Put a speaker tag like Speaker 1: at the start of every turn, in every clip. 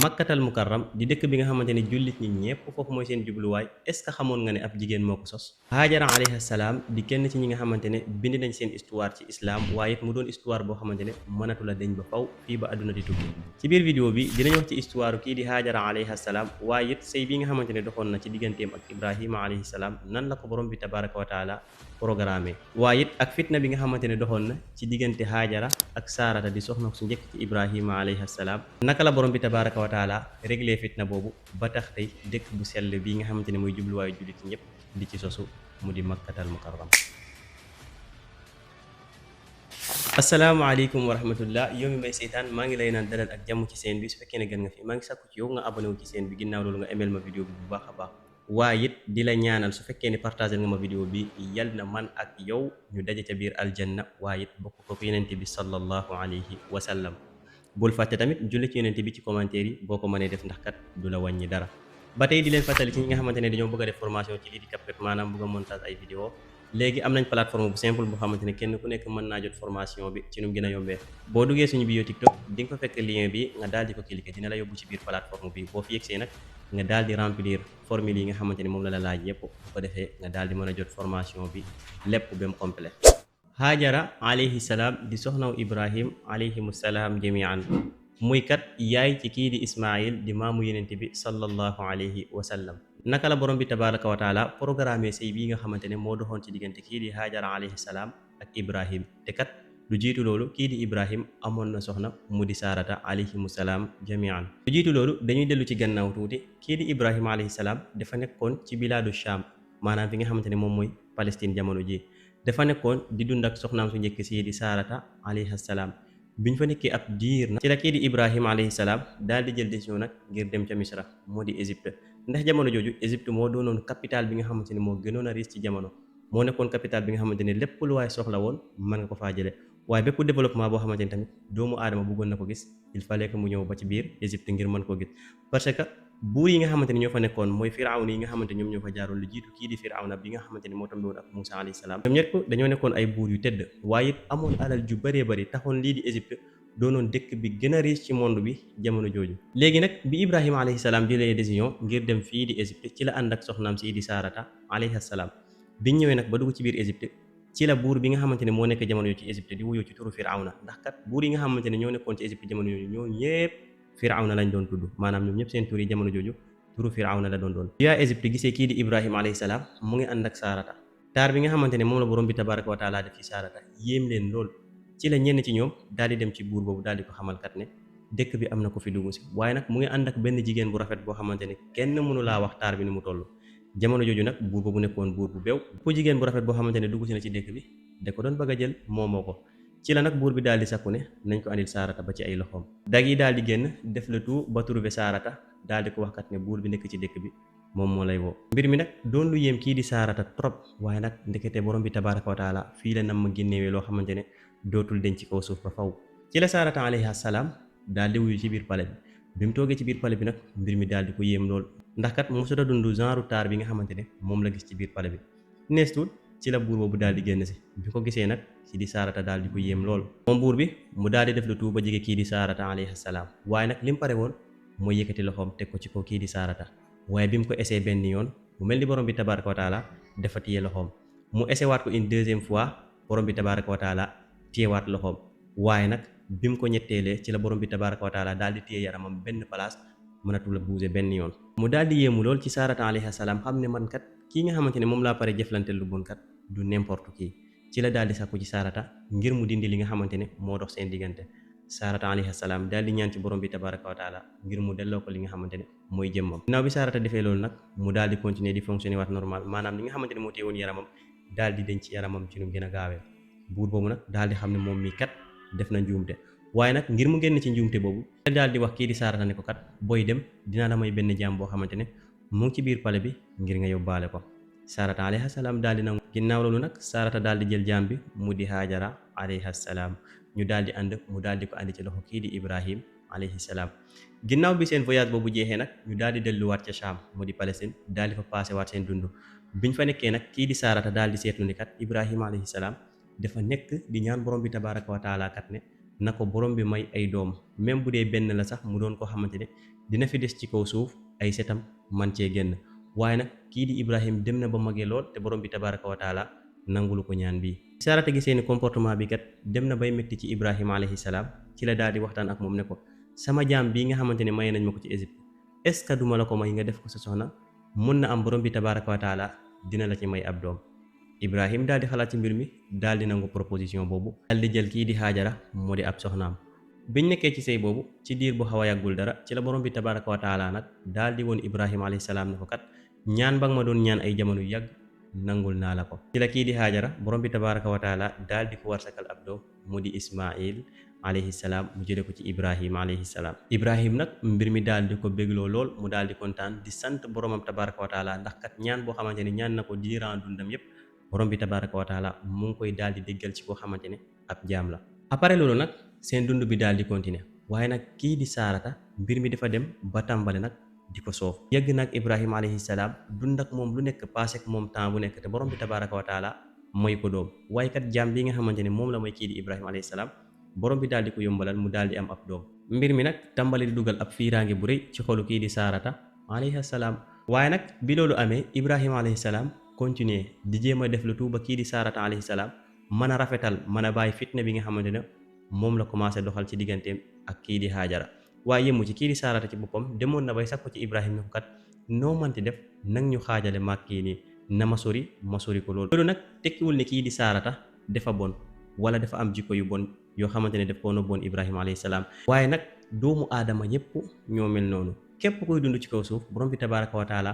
Speaker 1: makkatal mukarram di dëkk bi nga xamante ne jullit ñi ñépp foofu mooy seen jubluwaay est ce que xamoon nga ne ab jigéen moo ko sos. Haajara alayhi salaam di kenn ci ñi nga xamante ne bind nañ seen histoire ci islam waaye it mu doon histoire boo xamante ne mënatu la deñ ba faw fii ba àdduna di tukki. ci biir vidéo bi dinañ wax ci histoire kii di Haajara alayhi salaam waaye it sëy bi nga xamante ne doxoon na ci digganteem ak Ibrahima alayhi salaam nan la ko borom bi tabaraka wa taala programme waaye it ak fitna bi nga xamante ne doxoon na ci diggante Haajara ak Saarata di soxna su njëkk ci Ibrahima alayhi salaam naka la borom bi tabaraka wa taala réglé fitna boobu ba tax tey dëkk bu sell bi nga xamante ne mooy jubluwaayu jullit ñëpp di ci sosu mu di makkatal mukarram. asalaamaaleykum wa rahmatullah yow mi may seytaan maa ngi lay naan dalal ak jàmm ci seen bi su fekkee ne gën nga fi maa ngi sàkku ci yow nga abonné wu ci seen bi ginnaaw loolu nga emeel ma vidéo bi bu baax a baax waaye it di la ñaanal su fekkee ne partagé nga ma vidéo bi yal na man ak yow ñu daje ca biir aljanna waaye it bokk ko yonent bi sallallahu alayhi wa sallam. bul fàtte tamit julli ci yonent bi ci commentaire yi boo ko mënee def ndax kat du la wàññi dara ba tey di leen fàttali ci ñi nga xamante ne dañoo bëgg a def formation ci lii di CapCut maanaam bëgg a montage ay vidéo léegi am nañ plateforme bu simple boo xamante ne kenn ku nekk mën naa jot formation bi ci nu mu gën a yombee boo duggee suñu bio TikTok di nga fa fekk lien bi nga daal di ko cliquer dina la yóbbu ci biir plateforme bi boo fi yegsee nag nga daal di remplir formule yi nga xamante ne moom la laaj yépp bu ko defee nga daal di mën a jot formation bi lépp ba mu complet. Haajara alayhi salaam di soxnaw Ibrahim alayhimu salaam jamian muy kat yaay ci kii di Ismaayil di maamu yonent bi sallallahu alayhi wa sallam. naka la borom bi tabaraka wa taala programme sëy bii nga xamante ne moo doxoon ci diggante kii di Haajara alayhi salaam ak Ibrahim te kat lu jiitu loolu kii di Ibrahim amoon na soxna mu di Saarata alayhimu salaam jamian. lu jiitu loolu dañuy dellu ci gannaaw tuuti kii di Ibrahim alayhi salaam dafa nekkoon ci bilaadu Sham maanaam fi nga xamante ne moom mooy Palestine jamono ji dafa nekkoon di dund ak soxnaam su njëkk si di Saarata alayhi salaam. biñ fa nekkee ab diir na ci la kii di Ibrahima alayhi salaam daal di jël décision nag ngir dem ca Misra moo di Égypte ndax jamono jooju Égypte moo doonoon capital bi nga xamante ne moo gënoon a riis ci jamono moo nekkoon capital bi nga xamante ne lépp lu waaye soxla woon mën nga ko faa jële waaye bépp développement boo xamante ne tamit doomu aadama bëggoon na ko gis il fallait que mu ñëw ba ci biir Égypte ngir mën koo gis parce que buur yi nga xamante ne ñoo fa nekkoon mooy firawna yi nga xamante ñoom ñoo fa jaaroon lu jiitu kii di firawna bi nga xamante ne moo tombe woon ak Moussa alayhi salaam ñoom ñëpp dañoo nekkoon ay buur yu tëdd waaye it amoon alal ju bëree bëri taxoon lii di Égypte doonoon dëkk bi gën a riche ci monde bi jamono jooju léegi nag bi Ibrahima alayhi salaam jëlee décision ngir dem fii di Égypte ci la ànd ak soxnaam si di Saarata alayhi salaam biñ ñëwee nag ba dugg ci biir Égypte ci la buur bi nga xamante ne moo nekk jamono yooyu ci Égypte di wuyoo ci turu firawna ndax kat buur yi nga xamante ne ñoo nekkoon ci Égypte jamono yooyu ñoo ñëpp firawna lañ doon tudd maanaam ñoom ñëpp seen tur yi jamono jooju turu firawna la doon yaa Égypte gisee kii di Ibrahima alayhi salaam mu ngi ànd ak Saarata taar bi nga xamante ne moom la borom bi tabaraka wa taala def ci Saarata yéem leen lool ci la ñenn ci ñoom daal di dem ci buur boobu daal di ko xamal kat ne dëkk bi am na ko fi dugg si waaye nag mu ngi ànd ak benn jigéen bu rafet boo xamante ne kenn mënu laa wax taar bi ni mu toll jamono jooju nag buur boobu nekkoon buur bu beew ku jigéen bu rafet boo xamante ne dugg si na ci dëkk bi da ko doon bëgg a jël moomoo ko ci la nag buur bi daal di sakku ne nañ ko andil Saarata ba ci ay loxoom dag yi daal di génn def le tout ba trouver Saarata daal di ko wax kat ne buur bi nekk ci dëkk bi moom moo lay woo mbir mi nag doon lu yéem kii di Saarata trop waaye nag ndekete borom bi tabaraka wa taala fii la nam ma génnewee loo xamante ne dootul denc ci kaw suuf ba faw ci la Saarata alayhi salaam daal di wuyu ci biir palais bi mu toogee ci biir palais bi nag mbir mi daal di ko yéem lool ndax kat mosut a dund genre taar bi nga xamante ne moom la gis ci biir palais bi nees tuut ci la buur boobu daal di génn si bi ko gisee nag ci di Saarata daal di ko yéem lool moom buur bi mu daal di def lu tuut ba jege kii di Saarata alayhi salaam waaye nag li mu pare woon mooy yëkkati loxoom teg ko ci kaw kii di Saarata waaye bi mu ko essayé benn yoon mu mel ni borom bi tabaraka wa taala dafa téye loxoom mu essayé waat ko une deuxième fois borom bi tabaraka wa taala téyewaat loxoom waaye nag bi mu ko ñetteelee ci la borom bi tabaraka wa taala daal di téye yaramam benn place mënatul a bouger benn yoon mu daal di yéemu lool ci Saarata alayhi salaam xam ne man kat kii nga xamante ne moom laa pare jëflante lu bon kat du n'importe qui ci la daal di sàkku ci Saarata ngir mu dindi li nga xamante ne moo dox seen diggante Saarata alayhi salaam daal di ñaan ci borom bi tabaraka wa taala ngir mu delloo ko li nga xamante ne mooy jëmmam ginnaaw bi Saarata defee loolu nag mu daal di continuer di fonctionner waat normal maanaam li nga xamante ne moo téye woon yaramam daal di denc yaramam ci nu gën a gaawee buur boobu nag daal di xam ne moom mi kat def na njuumte waaye nag ngir mu génn ci njuumte boobu daal di wax kii di Saarata ne ko kat booy dem dinaa la may benn jaam boo xamante ne mu ngi ci biir palais bi ngir nga yóbbaale ko Saarata alayhi salaam daal di nangu ginnaaw loolu nag Saarata daal di jël jaam bi mu di Haajara alayhi salaam ñu daal di ànd mu daal di ko andi ci loxo kii di Ibrahim alayhi salaam ginnaaw bi seen voyage boobu jeexee nag ñu daal di delluwaat ca Sham mu di Palestine daal di fa passé waat seen dund biñ fa nekkee nag kii di Saarata daal di seetlu ni kat Ibrahim alayhi salaam dafa nekk di ñaan borom bi tabaraka wa taala kat ne na ko borom bi may ay doom même bu dee benn la sax mu doon koo xamante ne dina fi des ci kaw suuf ay setam man cee génn. waaye nag kii di Ibrahim dem na ba magee lool te borom bi tabaraka wa taala nangulu ko ñaan bii. Saarata gi seeni comportement bi kat dem na bay métti ci Ibrahima alayhi salaam, ci la daal di waxtaan ak moom ne ko sama jaam bii nga xamante ne may nañ ma ko ci Égypte est-ce que duma la ko may nga def ko sa soxna, mun na am borom bi tabaraka wa taala dina la ci may ab doom. Ibrahim daal di xalaat ci mbir mi daal di nangu proposition boobu daal di jël kii di Haajara moo di ab soxnaam. biñ nekkee ci sëy boobu ci diir bu xaw a yàggul dara ci la borom bi tabaraka wa taala nag daal di woon Ibrahima alayhi salaam ne ko kat ñaan ba nga ma doon ñaan ay jamono yu yàgg nangul naa la ko. ci la kii di Haajara borom bi tabaraka wa taala daal di ko warsakal ab doom mu di Ismail alayhi salaam mu jële ko ci Ibrahima alayhi salaam. Ibrahim nag mbir mi daal di ko bégloo lool mu daal di kontaan di sant boromam tabaraka wa taala ndax kat ñaan boo xamante ne ñaan na ko diiraan dundam yépp borom bi tabaraka wa taala mu ngi koy daal di déggal ci koo xamante ne ab jaam la. après loolu nag seen dund bi daal di continuer waaye nag kii di Saarata mbir mi dafa dem ba tàmbale nag di ko soof. yëgg nag Ibrahima alayhi salaam dund ak moom lu nekk passé ak moom temps bu nekk te borom bi tabaraka wa taala mooy ko doom waaye kat jaam bi nga xamante ne moom la mooy kii di Ibrahima alayhi salaam borom bi daal di ko yombalal mu daal di am ab doom. mbir mi nag tàmbali di dugal ab fiiraange bu rëy ci xolu kii di Saarata alayhi salaam. waaye nag bi loolu amee Ibrahima alayhi salaam continuer di jéem a def lu tuuba kii di Saarata alayhi salaam mën a rafetal mën a bàyyi fitna bi nga xamante ne moom la commencé doxal ci digganteem ak kii di Haajara. waaye yemu ci kii di Saarata ci boppam demoon na bay sakku ci Ibrahima ne ko kat noo manti def nag ñu xaajale maag kii nii na ma sori ko loolu nag tekkiwul ne kii di Saarata dafa bon wala dafa am jikko yu bon yoo xamante ne daf koo nëbboon Ibrahima alayhi salaam. waaye nag doomu aadama ñëpp ñoo mel noonu képp koy dund ci kaw suuf borom bi tabaraka wa taala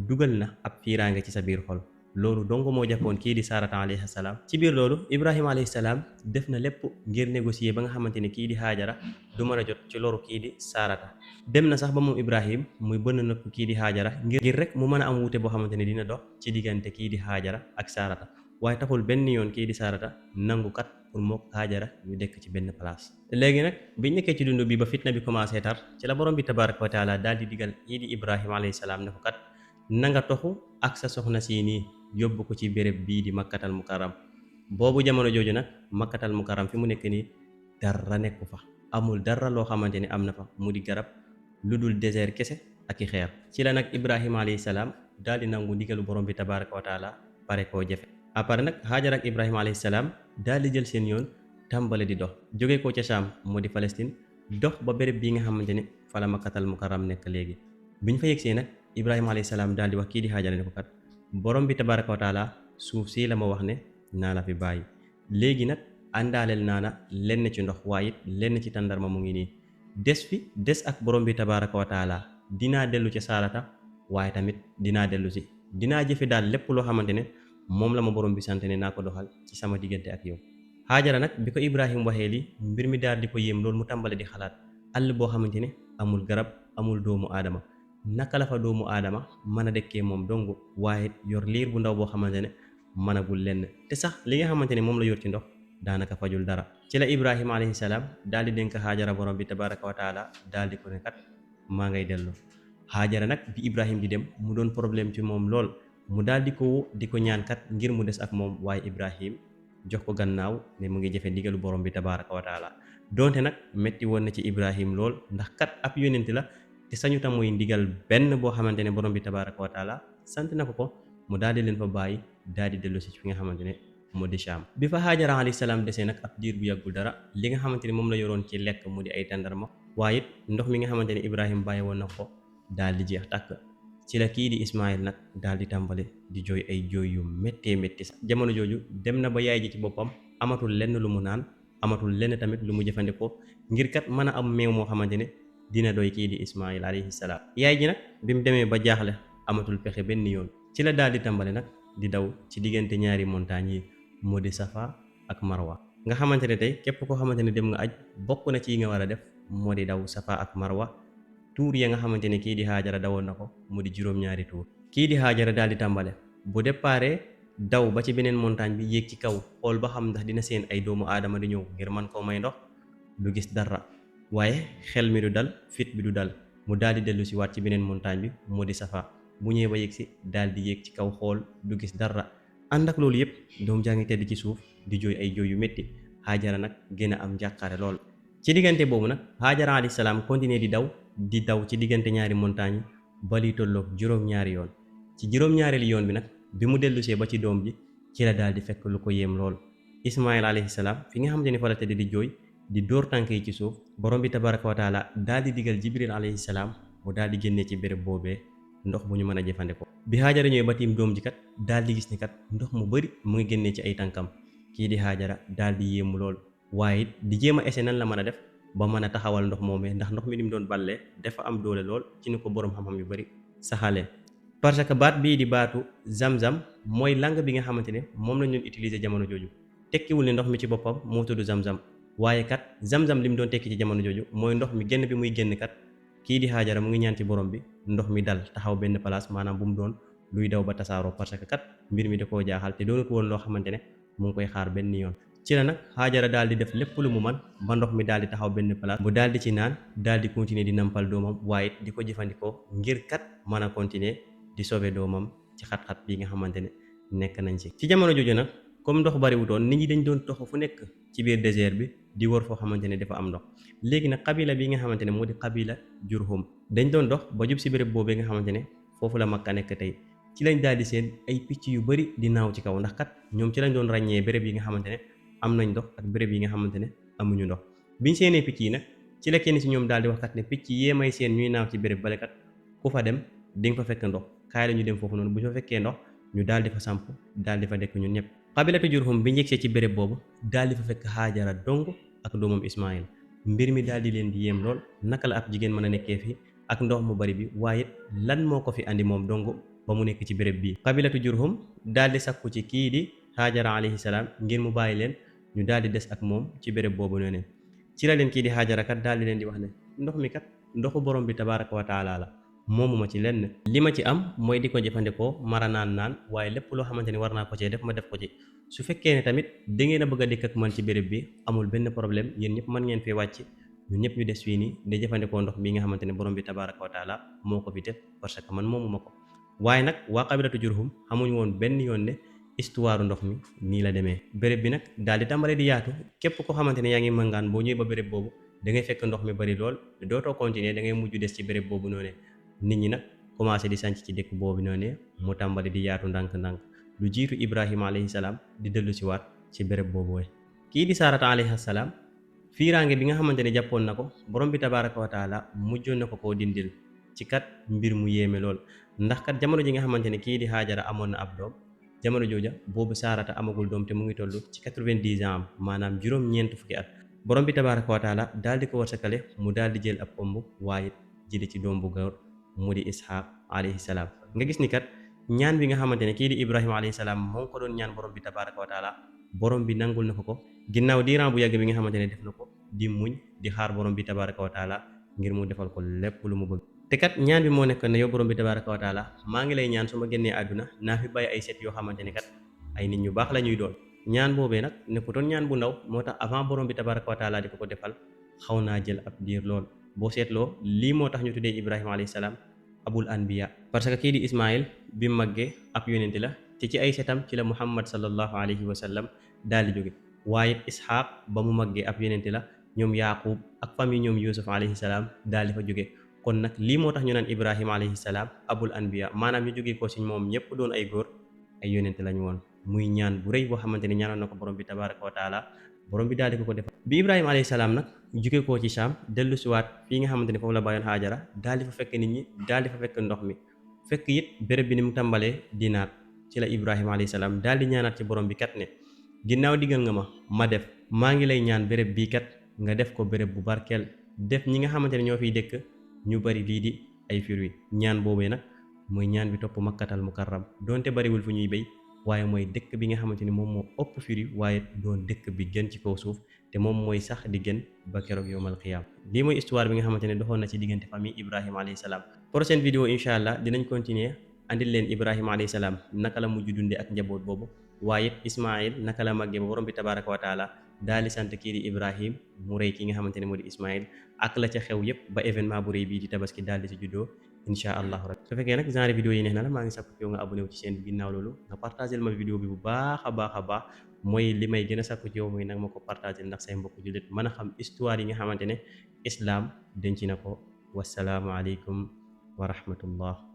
Speaker 1: dugal na ab fiiraange ci sa biir xol. loolu dong moo jàppoon kii di Saarata alayhi salaam. ci biir loolu Ibrahima alayhi salaam def na lépp ngir négocier ba nga xamante ne kii di Haajara du mën a jot ci loru kii di Saarata. dem na sax ba moom Ibrahim muy bënn nëpp kii di Haajara ngir rek mu mën a am wuute boo xamante ne dina dox ci diggante kii di Haajara ak Saarata. waaye taxul benn yoon kii di Saarata nangu kat pour mook Haajara ñu dekk ci benn place. léegi nag biñ nekkee ci dund bi ba fitna bi commencé tar ci la borom bi tabaraka wa taala daal di digal kii di Ibrahima alayhi salaam ne ko kat na nga toxu ak sa soxna si nii yóbbu ko ci béréb bii di makkatal mukarram. boobu jamono jooju nag makkatal mukarram fi mu nekk nii dara nekku fa amul dara loo xamante ne am na fa mu di garab lu dul désert kese ak i xeer. ci la nag Ibrahima alayhi salaam daal di nangu ndigalu borom bi tabaraka wa taala pare koo jafe. après nag Haajara ak Ibrahima alayhi salaam daal di jël seen yoon tàmbale di dox jóge ko ca Sham moo di Palestine dox ba béréb bii nga xamante ne fa la makkatal mukarram nekk léegi. biñ fa yegsee nag Ibrahima alayhi salaam daal di wax kii di Haajara ne ko kat borom bi tabaraka wa taala suuf si la ma wax ne naa la fi bàyyi léegi nag àndaaleel naa na lenn ci ndox waaye it lenn ci tàndarma mu ngi nii des ak borom bi tabaraka wa taala dinaa dellu ci Saarata waaye tamit dinaa dellu si dinaa jëfe daal lépp loo xamante ne moom la ma borom bi sant ne naa ko doxal ci sama diggante ak yow. Haajara nag bi ko Ibrahim waxee li mbir mi daal di ko yéem loolu mu tàmbale di xalaat àll boo xamante ne amul garab amul doomu aadama naka la fa doomu aadama mën a dëkkee moom dong waaye yor liir bu ndaw boo xamante ne mënagul lenn te sax li nga xamante ne moom la yor ci ndox daanaka fajul dara. ci la Ibrahima alayhi salaam daal di dénk Haajara borom bi tabaraka wa taala daal di ko ne kat maa ngay dellu. Haajara nag bi Ibrahim di dem mu doon problème ci moom lool mu daal di ko di ko ñaan kat ngir mu des ak moom waaye Ibrahim jox ko gannaaw ne mu ngi jëfe ndigalu borom bi tabaraka wa taala. donte nag metti woon na ci Ibrahim lool ndax kat ab yónent la te sañu tam muy ndigal benn boo xamante ne borom bi tabaraka wa taala sant na ko mu daal di leen fa bàyyi daal di dellu si fi nga xamante ne moo di Sham. bi fa Haajara alayhi salaam desee nag ab diir bu yàggul dara li nga xamante ne moom la yoroon ci lekk mu di ay tàndarma waaye it ndox mi nga xamante ne Ibrahim bàyyi woon na ko daal di jeex tàkk. ci la kii di Ismaïl nag daal di tàmbale di jooy ay jooy yu méttee métti sax. jamono jooju dem na ba yaay ji ci boppam amatul lenn lu mu naan amatul lenn tamit lu mu jëfandikoo ngir kat mën a am meew moo xamante ne dina doy kii di Ismaïl alayhi salaam. yaay ji nag bi mu demee ba jaaxle amatul pexe benn yoon ci la daal di tàmbale nag di daw ci diggante ñaari montagne yi moo di Safa ak Marwa nga xamante ne tey képp koo xamante ne dem nga aj bokk na ci yi nga war a def moo di daw Safa ak Marwa. tuur ya nga xamante ne kii di Haajara dawoon na ko mu di juróom-ñaari tuur. kii di Haajara daal di tàmbale bu déparé daw ba ci beneen montagne bi yéeg ci kaw xool ba xam ndax dina seen ay doomu aadama di ñëw ngir man koo may ndox du gis dara waaye xel mi du dal fit bi du dal mu daal di dellu si waat ci beneen montagne bi mu di Safa bu ñëwee ba yéeg si daal di yéeg ci kaw xool du gis dara ànd ak loolu yëpp doom jaa ngi tedd ci suuf di jooy ay jooy yu métti Haajara nag gën a am njàqare lool ci diggante boobu nag Haajara alayhi salaam continuer di daw ci diggante ñaari montagne ba li tolloog juróom-ñaari yoon. ci juróom-ñaareelu yoon bi nag bi mu dellusee ba ci doom ji ci la daal di fekk lu ko yéem lool. Ismaïl alayhi salaam fi nga xamante ni fa la tëdd di jooy di dóor tànk yi ci suuf, borom bi tabaraka wa taala daal di digal Jibril alayhi salaam mu daal di génnee ci béréb boobee ndox bu ñu mën a jëfandikoo. bi Haajara ñëwee ba tiim doom ji kat daal di gis ni kat ndox mu bari mu ngi génnee ci ay tànkam, kii di Haajara daal di yéemu lool, waaye it di jéem a essayer nan la mën a def ba mën a taxawal ndox moomee, ndax ndox mi ni mu doon ballee dafa am doole lool ci ni ko borom xam-xam yu bari saxalee. parce que baat bii di baatu zam-zam mooy langue bi nga xamante ne moom lañ doon utiliser jamono jooju, tekkiwul ne ndox mi ci boppam moo tudd zam-zam, waaye kat zam-zam li mu doon tekki ci jamono jooju mooy ndox mi génn bi muy génn kat kii di Haajara mu ngi ñaan ci borom bi ndox mi dal taxaw benn place, maanaam bu mu doon luy daw ba tasaaroo, parce que kat mbir mi da koo jaaxal te doonut woon loo xamante ne mu ngi koy xaar benn yoon. ci la nag Haajara daal di def lépp lu mu man ba ndox mi daal di taxaw benn place bu daal di ci naan, daal di continuer di nampal doomam, waaye di ko jëfandikoo ngir kat mën a continuer di sauver doomam ci xat-xat bi nga xamante ne nekk nañ ci jamono jooju nag comme ndox bariwutoon, nit ñi dañ doon toxu fu nekk ci biir désert bi di wër foo xamante ne dafa am ndox. léegi nag xabila bi nga xamante ne moo di xabila Jurhum dañ doon dox ba jub si béréb boobee nga xamante ne foofu la Makka nekk tey. ci lañ daal di seen ay picc yu bari di naaw ci kaw, ndax kat ñoom ci lañ doon ràññee béréb yi nga xamante ne am nañ ndox ak béréb yi nga xamante ne amuñu ndox. biñ seenee picc yi nag ci la kenn si ñoom daal di wax kat ne picc yee may seen ñuy naaw ci béréb bale kat ku fa dem di nga fa fekk ndox, kaay la ñu dem foofu noonu, bu ñu fa fekkee ndox ñu daal di fa samp daal di fa dekk ñun ñëpp. xabilatu Jurhum bi njëgsee ci béréb boobu daal di fa fekk Haajara dong ak doomam Ismaïl. mbir mi daal di leen di yéem lool, naka la ab jigéen mën a nekkee fi ak ndox mu bari bi, waaye lan moo ko fi andi moom dong ba mu nekk ci béréb bii. xabilatu Jurhum daal di sakku ci kii di Haajara alayhi salaam ngir mu bàyyi leen ñu daal di des ak moom ci béréb boobu noonu. ci la leen kii di Haajara kat daal di leen di wax ne ndox mi kat ndoxu borom bi tabaaraka wa taala la, moomuma ci lenn, li ma ci am mooy di ko jëfandikoo mara naan, waaye lépp loo xamante ni war naa ko cee def ma def ko ci. su fekkee ne tamit da ngeen a bëgg a dëkk ak man ci béréb bi amul benn problème, yéen ñëpp mën ngeen fee wàcc, ñun ñëpp ñu des fii nii di jëfandikoo ndox mi nga xamante ne borom bi tabaaraka wa taala moo ko fi def, parce que man moomuma ko. waaye nag waa xabilatu Jurhum xamuñu woon benn yoon ne histoire ndox mi nii la demee. béréb bi nag daal di tàmbale di yaatu, képp koo xamante ne yaa ngi màngaan boo ñëwee ba béréb boobu da ngay fekk ndox mi bari lool, dootoo continuer da ngay mujj des ci béréb boobu noonu. nit ñi nag commencé di sanc ci dëkk boobu noonu mu tàmbali di yaatu ndànk-ndànk lu jiitu Ibrahima alayhi salaam di dellu si waat ci béréb boobu. kii di Saarata alayhi salaam fiiraange bi nga xamante ne jàppoon na ko borom bi tabaaraka wa taala mujjoon na ko koo dindil ci kat mbir mu yéeme lool, ndax kat jamono ji nga xamante ne kii di Haajara amoon na ab doom, jamono jooja boobu Saarata amagul doom te mu ngi toll ci 90 ans, maanaam juróom-ñeent fukki at. borom bi tabaaraka wa taala daal di ko warsakale mu daal di jël ab ëmb, waaye jële ci doom bu góor mu di Isxaaq alayhi salaam. nga gis ni kat ñaan bi nga xamante ne kii di Ibrahima alayhi salaam moo ko doon ñaan borom bi tabaaraka wa taala, borom bi nangul na ko ginnaaw diiran bu yàgg bi nga xamante ne def na ko di muñ di xaar borom bi tabaaraka wa taala ngir mu defal ko lépp lu mu bëgg. te kat ñaan bi moo nekk ne yow borom bi tabaaraka wa taala maa ngi lay ñaan su ma génnee àdduna naa fi bàyyi ay set yoo xamante ne kat ay nit ñu baax la ñuy doon. ñaan boobee nag nekkutoon ñaan bu ndaw, moo tax avant borom bi tabaaraka wa taala di ko defal xaw naa jël ab diir lool. boo seetloo lii moo tax ñu tuddee Ibrahima alayhi salaam abul anbiya, parce que kii di Ismaïl bi màggee ab yonent la te ci ay setam ci la Muhammad sallallahu alayhi wa sallam daal di jóge. waaye Isxaaq ba mu màggee ab yonent la, ñoom Yaaqub ak famille ñoom Yuusuf alayhi salaam daal di fa jóge. kon nag lii moo tax ñu naan Ibrahima alayhi salaam abul anbiya, maanaam ñu jóge ko ci moom ñëpp doon ay góor ay yonent lañu woon. muy ñaan bu rëy boo xamante ne ñaanoon na ko borom bi tabaaraka wa taala, borom bi daal di ko defal. bi Ibrahima alayhi salaam nag jóge koo ci Saam dellu siwaat fii nga xamante ne foofu la bàyyoon Haajara, daal di fa fekk nit ñi, daal di fa fekk ndox mi, fekk it béréb bi ni mu tàmbalee di naat. ci la Ibrahima alayhi salaam daal di ñaanaat ci borom bi kat ne ginnaaw diggal nga ma def, maa ngi lay ñaan béréb bii kat nga def ko béréb bu barkeel, def ñi nga xamante ne ñoo fiy dëkk ñu bari lii di ay fruits. ñaan boobee nag mooy ñaan bi topp makkatal mukarram, donte bariwul fu ñuy béy, waaye mooy dëkk bi nga xamante ni moom moo ëpp fruits, waaye doon dëkk bi gën ci kaw suuf, te moom mooy sax di gën ba keroog yowmal qiyaam. lii mooy histoire bi nga xamante ne doxoon na ci diggante famille Ibrahima alayhi salaam. prochaine vidéo incha allah dinañ continuer andil leen Ibrahima alayhi salaam naka la mujj dundee ak njaboot boobu, waaye Ismaïl naka la màggee ba borom bi tabaaraka wa taala daal di sant kii di Ibrahim mu rey ki nga xamante ne moo di Ismaïl ak la ca xew yëpp ba événement bu rëy bii di tabaski daal di ci juddoo incha allahu rabbi. su fekkee nag genre vidéo yi neex na la maa ngi sakku ci yow nga abonné wu ci chaîne bi ginnaaw loolu nga partagé ma vidéo bi bu baax a baax a baax mooy li may gën a sakku ci yow mooy nag ma ko partagé ndax say mbokk jullit mën a xam histoire yi nga xamante ne islam denc na ko. wasalaamu aleykum wa rahmatullah.